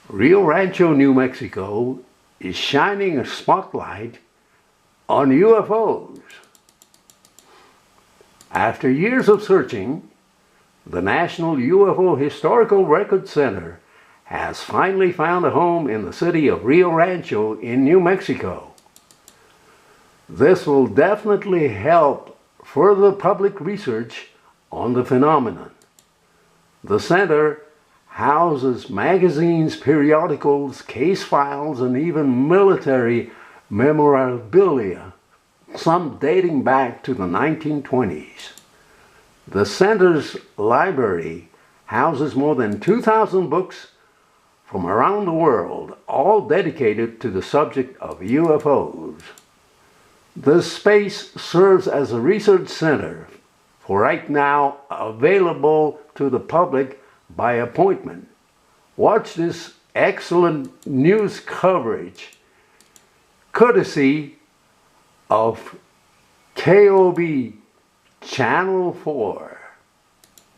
Rio Rancho, New Mexico is shining a spotlight on UFOs. After years of searching, the National UFO Historical Record Center has finally found a home in the city of Rio Rancho in New Mexico. This will definitely help further public research on the phenomenon. The center houses magazines, periodicals, case files, and even military memorabilia, some dating back to the 1920s. The center's library houses more than 2,000 books from around the world, all dedicated to the subject of UFOs. This space serves as a research center, for right now available to the public by appointment. Watch this excellent news coverage, courtesy of KOB Channel 4.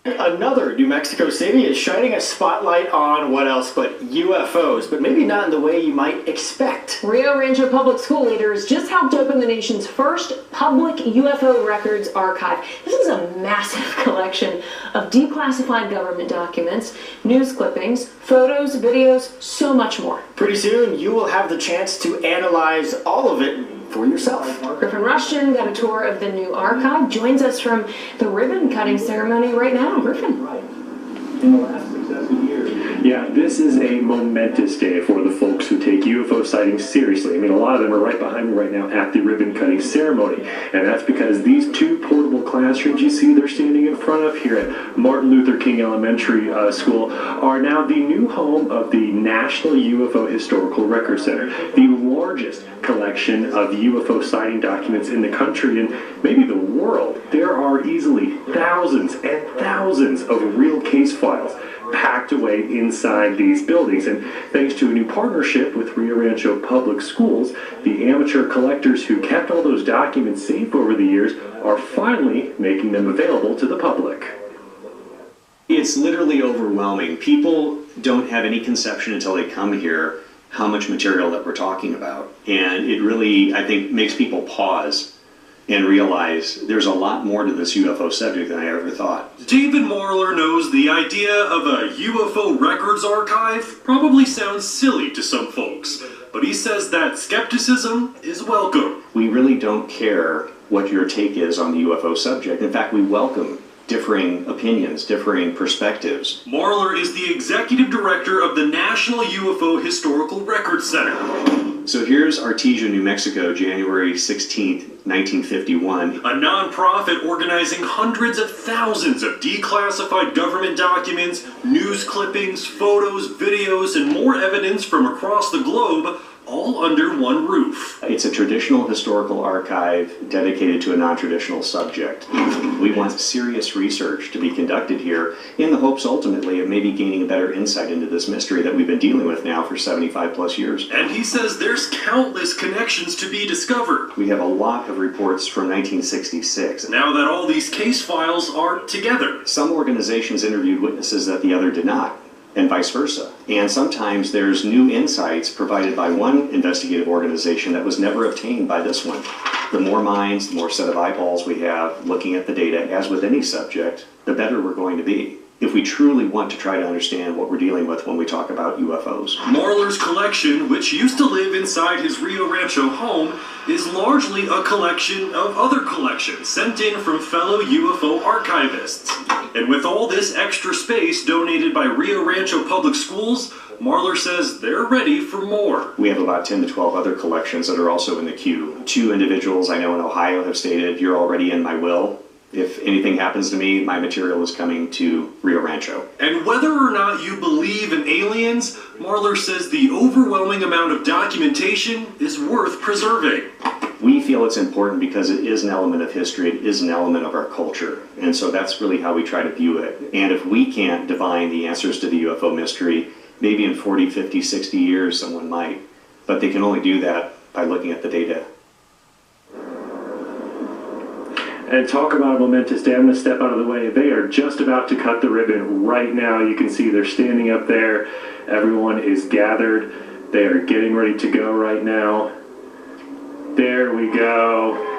Another New Mexico city is shining a spotlight on what else but UFOs, but maybe not in the way you might expect. Rio Rancho public school leaders just helped open the nation's first public UFO records archive. This is a massive collection of declassified government documents, news clippings, photos, videos, so much more. Pretty soon you will have the chance to analyze all of it for yourself. Griffin Rushton got a tour of the new archive, joins us from the ribbon cutting ceremony right now. Griffin. Yeah, this is a momentous day for the folks who take UFO sightings seriously. I mean, a lot of them are right behind me right now at the ribbon cutting ceremony. And that's because these two portable classrooms you see they're standing in front of here at Martin Luther King Elementary School are now the new home of the National UFO Historical Record Center, the largest collection of UFO sighting documents in the country and maybe the world. There are easily thousands and thousands of real case files packed away inside these buildings. And thanks to a new partnership with Rio Rancho Public Schools, the amateur collectors who kept all those documents safe over the years are finally making them available to the public. It's literally overwhelming. People don't have any conception until they come here how much material that we're talking about. And it really, I think, makes people pause and realize there's a lot more to this UFO subject than I ever thought. David Marler knows the idea of a UFO records archive probably sounds silly to some folks, but he says that skepticism is welcome. We really don't care what your take is on the UFO subject. In fact, we welcome differing opinions, differing perspectives. Marler is the executive director of the National UFO Historical Records Center. So here's Artesia, New Mexico, January 16th, 1951. A non-profit organizing hundreds of thousands of declassified government documents, news clippings, photos, videos, and more evidence from across the globe, all under one roof. It's a traditional historical archive dedicated to a non-traditional subject. We want serious research to be conducted here in the hopes ultimately of maybe gaining a better insight into this mystery that we've been dealing with now for 75 plus years. And he says there's countless connections to be discovered. We have a lot of reports from 1966. Now that all these case files are together. Some organizations interviewed witnesses that the other did not, and vice versa. And sometimes there's new insights provided by one investigative organization that was never obtained by this one. The more minds, the more set of eyeballs we have looking at the data, as with any subject, the better we're going to be, if we truly want to try to understand what we're dealing with when we talk about UFOs. Marler's collection, which used to live inside his Rio Rancho home, is largely a collection of other collections sent in from fellow UFO archivists. And with all this extra space donated by Rio Rancho Public Schools, Marler says they're ready for more. We have about 10 to 12 other collections that are also in the queue. 2 individuals I know in Ohio have stated, "You're already in my will. If anything happens to me, my material is coming to Rio Rancho." And whether or not you believe in aliens, Marler says the overwhelming amount of documentation is worth preserving. We feel it's important because it is an element of history, it is an element of our culture. And so that's really how we try to view it. And if we can't divine the answers to the UFO mystery, maybe in 40, 50, 60 years someone might. But they can only do that by looking at the data. And talk about a momentous day. I'm going to step out of the way. They are just about to cut the ribbon right now. You can see they're standing up there. Everyone is gathered. They are getting ready to go right now. There we go.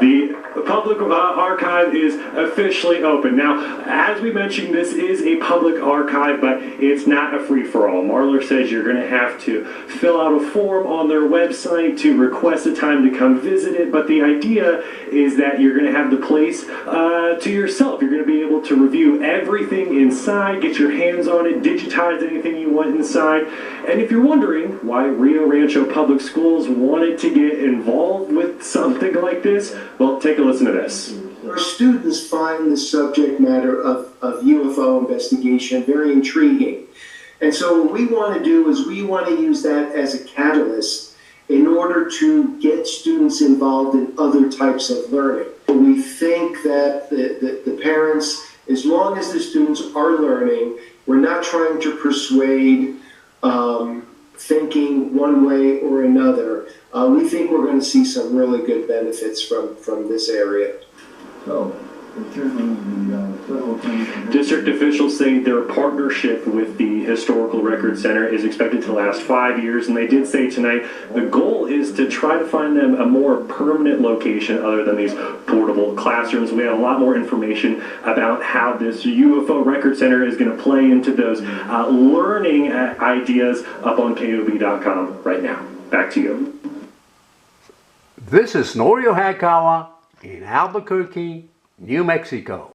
The public archive is officially open. Now, as we mentioned, this is a public archive, but it's not a free-for-all. Marler says you're going to have to fill out a form on their website to request a time to come visit it, but the idea is that you're going to have the place to yourself. You're going to be able to review everything inside, get your hands on it, digitize anything you want inside. And if you're wondering why Rio Rancho Public Schools wanted to get involved with something like this, well, take a listen to this. Our students find the subject matter of UFO investigation very intriguing. And so what we want to do is we want to use that as a catalyst in order to get students involved in other types of learning. We think that the parents, as long as the students are learning, we're not trying to persuade thinking one way or another. We think we're going to see some really good benefits from this area. So, in terms of the federal thing, District officials say their partnership with the Historical Record Center is expected to last 5 years, and they did say tonight the goal is to try to find them a more permanent location other than these portable classrooms. We have a lot more information about how this UFO Record Center is going to play into those learning ideas up on KOB.com right now. Back to you. This is Norio Hayakawa in Albuquerque, New Mexico.